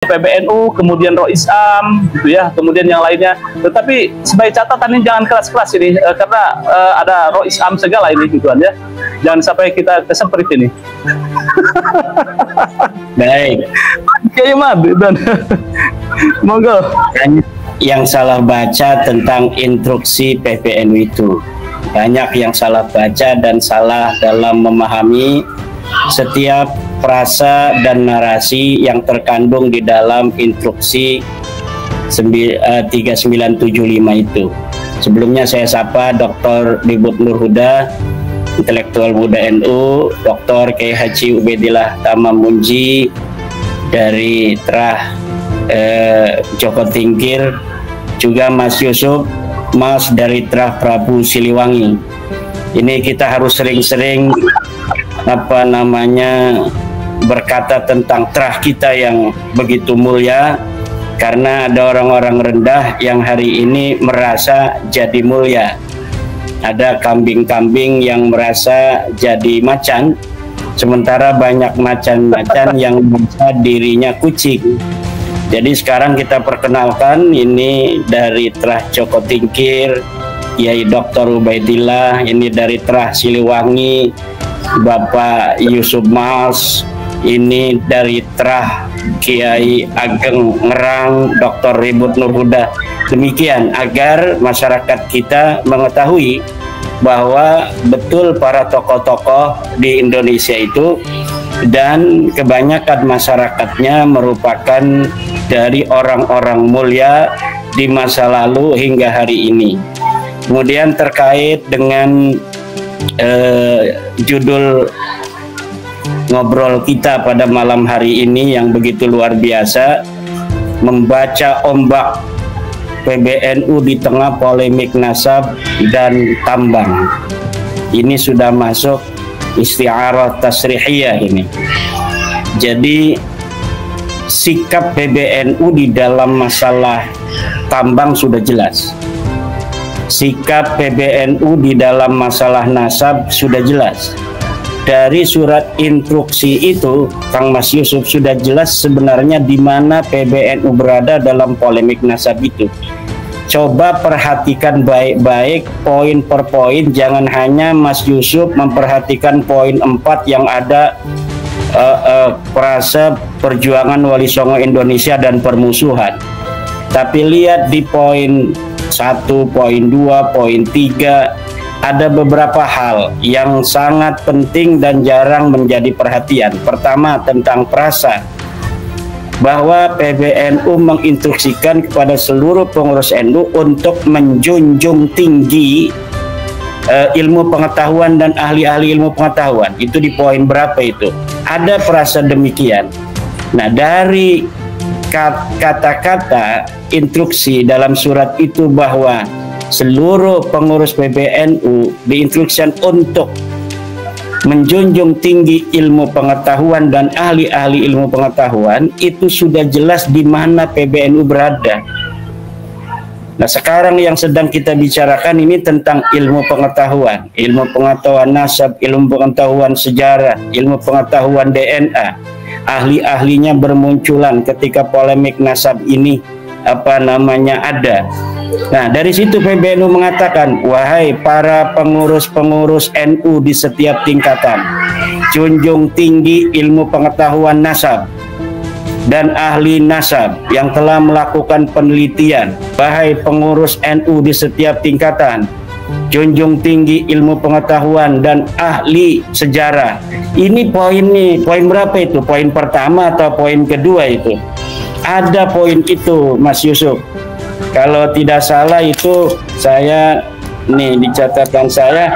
PBNU, kemudian Rois Am, gitu ya, kemudian yang lainnya. Tetapi sebagai catatan ini jangan keras-keras ini, karena ada Rois Am segala ini, gitu kan ya. Jangan sampai kita kesemprit ini. Baik. Kayaknya mah dan monggo. Yang salah baca tentang instruksi PBNU itu. Banyak yang salah baca dan salah dalam memahami setiap frasa dan narasi yang terkandung di dalam instruksi 3975 itu. Sebelumnya saya sapa Dr. Ribut Nur Huda, intelektual muda NU, Dr. Kiai Haji Ubedillah Tamamunji dari Trah Joko Tingkir, juga Mas Yusuf Mas dari Trah Prabu Siliwangi. Ini kita harus sering-sering berkata tentang Trah kita yang begitu mulia, karena ada orang-orang rendah yang hari ini merasa jadi mulia. Ada kambing-kambing yang merasa jadi macan, sementara banyak macan-macan yang merasa dirinya kucing. Jadi sekarang kita perkenalkan, ini dari Trah Joko Tingkir, Kiai Dr. Ubaidillah, ini dari Trah Siliwangi, Bapak Yusuf Mas, ini dari Trah Kiai Ageng Ngerang, Dr. Ribut Nur Huda. Demikian agar masyarakat kita mengetahui bahwa betul para tokoh-tokoh di Indonesia itu dan kebanyakan masyarakatnya merupakan dari orang-orang mulia di masa lalu hingga hari ini. Kemudian terkait dengan judul ngobrol kita pada malam hari ini yang begitu luar biasa, membaca ombak PBNU di tengah polemik nasab dan tambang. Ini sudah masuk isti'arah tasrihiyah ini. Jadi sikap PBNU di dalam masalah tambang sudah jelas. Sikap PBNU di dalam masalah nasab sudah jelas. Dari surat instruksi itu, Kang Mas Yusuf, sudah jelas sebenarnya di mana PBNU berada dalam polemik nasab itu. Coba perhatikan baik-baik poin per poin, jangan hanya Mas Yusuf memperhatikan poin 4 yang ada frasa perjuangan Wali Songo Indonesia dan permusuhan. Tapi lihat di poin 1, poin 2, poin 3, ada beberapa hal yang sangat penting dan jarang menjadi perhatian. Pertama, tentang frasa, bahwa PBNU menginstruksikan kepada seluruh pengurus NU untuk menjunjung tinggi ilmu pengetahuan dan ahli-ahli ilmu pengetahuan. Itu di poin berapa itu? Ada frasa demikian. Nah, dari kata-kata instruksi dalam surat itu bahwa seluruh pengurus PBNU diinstruksikan untuk menjunjung tinggi ilmu pengetahuan dan ahli-ahli ilmu pengetahuan, itu sudah jelas di mana PBNU berada. Nah, sekarang yang sedang kita bicarakan ini tentang ilmu pengetahuan nasab, ilmu pengetahuan sejarah, ilmu pengetahuan DNA. Ahli-ahlinya bermunculan ketika polemik nasab ini ada. Nah, dari situ PBNU mengatakan, wahai para pengurus-pengurus NU di setiap tingkatan, junjung tinggi ilmu pengetahuan nasab dan ahli nasab yang telah melakukan penelitian. Wahai pengurus NU di setiap tingkatan, junjung tinggi ilmu pengetahuan dan ahli sejarah. Ini poin berapa itu? Poin pertama atau poin kedua itu? Ada poin itu, Mas Yusuf. Kalau tidak salah itu saya nih di catatan saya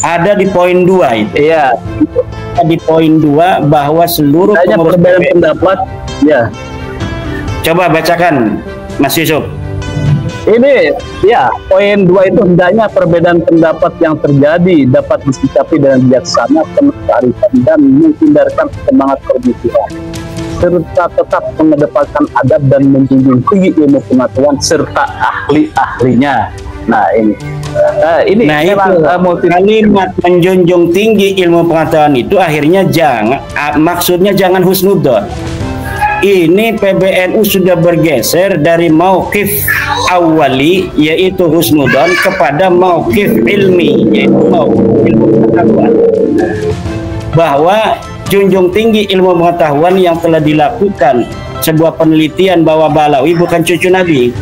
ada di poin 2 itu. Iya. Di poin 2 bahwa seluruh perbedaan pendapat, ya. Coba bacakan, Mas Yusuf. Ini ya, poin 2 itu hendaknya perbedaan pendapat yang terjadi dapat disikapi dengan bijaksana, penuh kearifan dan menghindarkan semangat permusuhan, serta tetap mengedepankan adab dan menjunjung tinggi ilmu pengetahuan serta ahli-ahlinya. Nah, ini kalimat menjunjung tinggi ilmu pengetahuan itu akhirnya maksudnya jangan husnudzon. ini PBNU sudah bergeser dari mauqif awali yaitu husnudon kepada mauqif ilmi yaitu mauqif ilmu pengetahuan, bahwa junjung tinggi ilmu pengetahuan yang telah dilakukan sebuah penelitian bahwa Ba'alawi bukan cucu Nabi,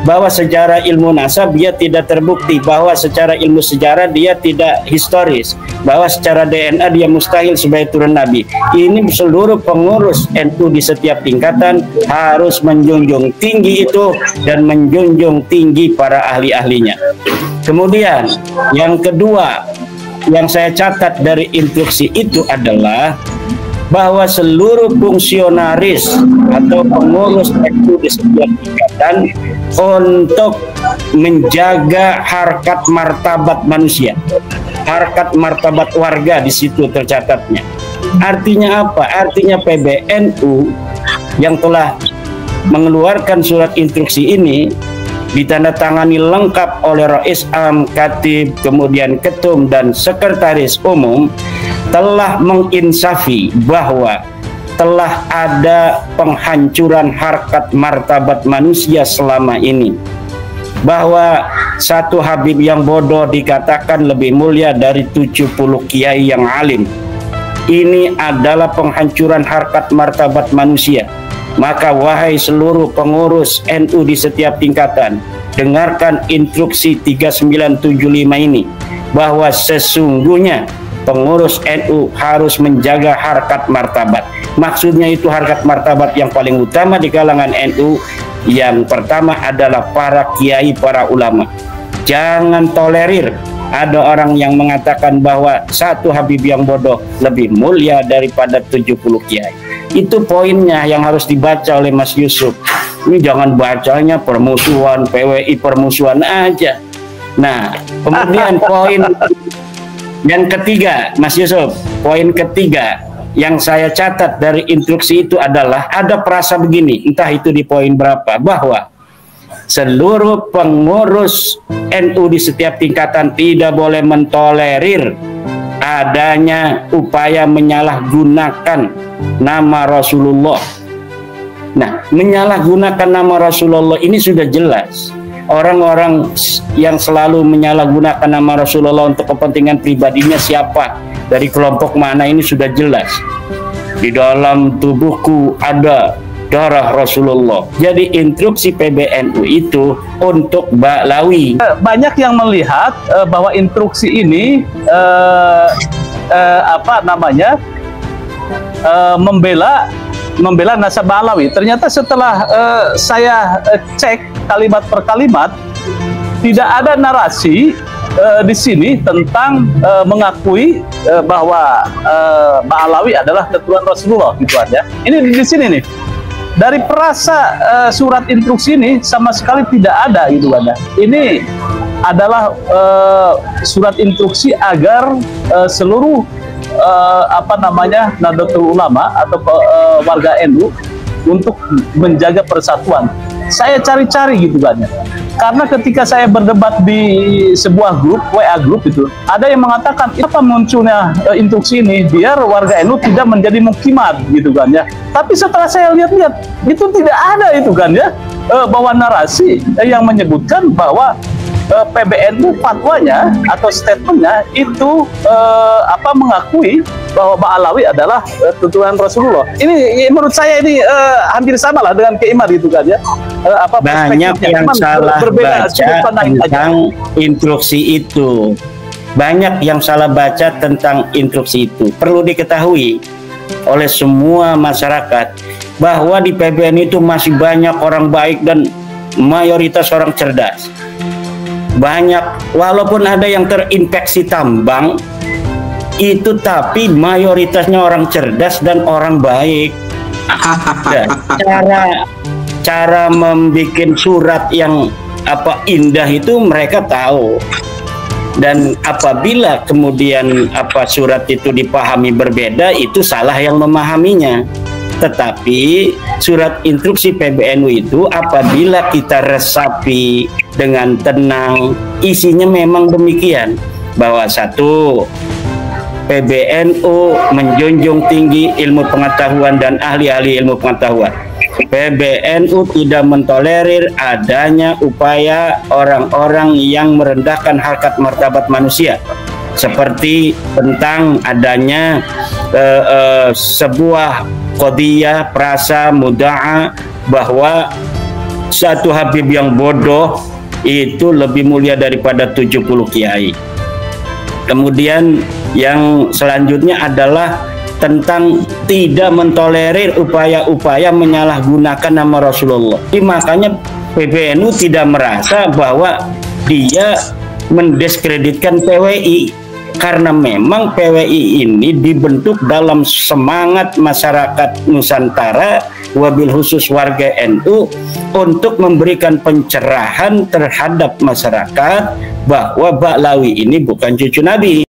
bahwa secara ilmu nasab dia tidak terbukti, bahwa secara ilmu sejarah dia tidak historis, bahwa secara DNA dia mustahil sebagai turun Nabi. Ini seluruh pengurus NU di setiap tingkatan harus menjunjung tinggi itu dan menjunjung tinggi para ahli-ahlinya. Kemudian yang kedua yang saya catat dari instruksi itu adalah bahwa seluruh fungsionaris atau pengurus NU di setiap tingkatan untuk menjaga harkat martabat manusia, harkat martabat warga di situ tercatatnya. Artinya apa? Artinya PBNU yang telah mengeluarkan surat instruksi ini ditandatangani lengkap oleh Rais Am, Khatib, kemudian Ketum dan Sekretaris Umum, telah menginsafi bahwa telah ada penghancuran harkat martabat manusia selama ini, bahwa satu Habib yang bodoh dikatakan lebih mulia dari 70 kiai yang alim. Ini adalah penghancuran harkat martabat manusia. Maka wahai seluruh pengurus NU di setiap tingkatan, dengarkan instruksi 3975 ini, bahwa sesungguhnya pengurus NU harus menjaga harkat martabat. Maksudnya itu harkat martabat yang paling utama di kalangan NU. Yang pertama adalah para kiai, para ulama. Jangan tolerir ada orang yang mengatakan bahwa satu Habib yang bodoh lebih mulia daripada 70 kiai. Itu poinnya yang harus dibaca oleh Mas Yusuf. Ini jangan bacanya permusuhan, PWI permusuhan aja. Nah, kemudian poin yang ketiga, Mas Yusuf, poin ketiga yang saya catat dari instruksi itu adalah ada frasa begini, entah itu di poin berapa, bahwa seluruh pengurus NU di setiap tingkatan tidak boleh mentolerir adanya upaya menyalahgunakan nama Rasulullah. Nah, menyalahgunakan nama Rasulullah ini sudah jelas. Orang-orang yang selalu menyalahgunakan nama Rasulullah untuk kepentingan pribadinya siapa, dari kelompok mana, ini sudah jelas. Di dalam tubuhku ada darah Rasulullah. Jadi instruksi PBNU itu untuk Ba'alawi. Banyak yang melihat bahwa instruksi ini membela nasab Ba'alawi. Ternyata setelah saya cek kalimat per kalimat, tidak ada narasi di sini tentang mengakui bahwa Ba'alawi adalah keturunan Rasulullah, gitu aja. Ini di sini nih. Dari perasa surat instruksi ini sama sekali tidak ada, gitu aja. Ini adalah surat instruksi agar seluruh Nahdlatul Ulama atau warga NU untuk menjaga persatuan. Saya cari-cari, gitu kan ya. Karena ketika saya berdebat di sebuah grup, WA grup itu, ada yang mengatakan, apa munculnya instruksi ini biar warga NU tidak menjadi mukimat, gitu kan ya. Tapi setelah saya lihat-lihat, itu tidak ada, itu kan ya, bahwa narasi yang menyebutkan bahwa PBNU fatwanya atau statementnya itu mengakui bahwa Ba'alawi adalah turunan Rasulullah. Ini menurut saya ini hampir sama lah dengan Keimar, gitu kan ya. Banyak yang salah baca tentang instruksi itu. Banyak yang salah baca tentang instruksi itu. Perlu diketahui oleh semua masyarakat bahwa di PBNU itu masih banyak orang baik dan mayoritas orang cerdas. Banyak, walaupun ada yang terinfeksi tambang itu, tapi mayoritasnya orang cerdas dan orang baik. Cara membuat surat yang indah itu mereka tahu. Dan apabila kemudian surat itu dipahami berbeda, itu salah yang memahaminya. Tetapi surat instruksi PBNU itu apabila kita resapi dengan tenang, isinya memang demikian, bahwa satu, PBNU menjunjung tinggi ilmu pengetahuan dan ahli-ahli ilmu pengetahuan. PBNU tidak mentolerir adanya upaya orang-orang yang merendahkan harkat martabat manusia, seperti tentang adanya sebuah qadiyah prasa mudda'a bahwa satu Habib yang bodoh itu lebih mulia daripada 70 kiai. Kemudian yang selanjutnya adalah tentang tidak mentolerir upaya-upaya menyalahgunakan nama Rasulullah. Jadi makanya PBNU tidak merasa bahwa dia mendiskreditkan PWI, karena memang PWI ini dibentuk dalam semangat masyarakat Nusantara, wabil khusus warga NU, untuk memberikan pencerahan terhadap masyarakat bahwa Ba'lawi ini bukan cucu Nabi.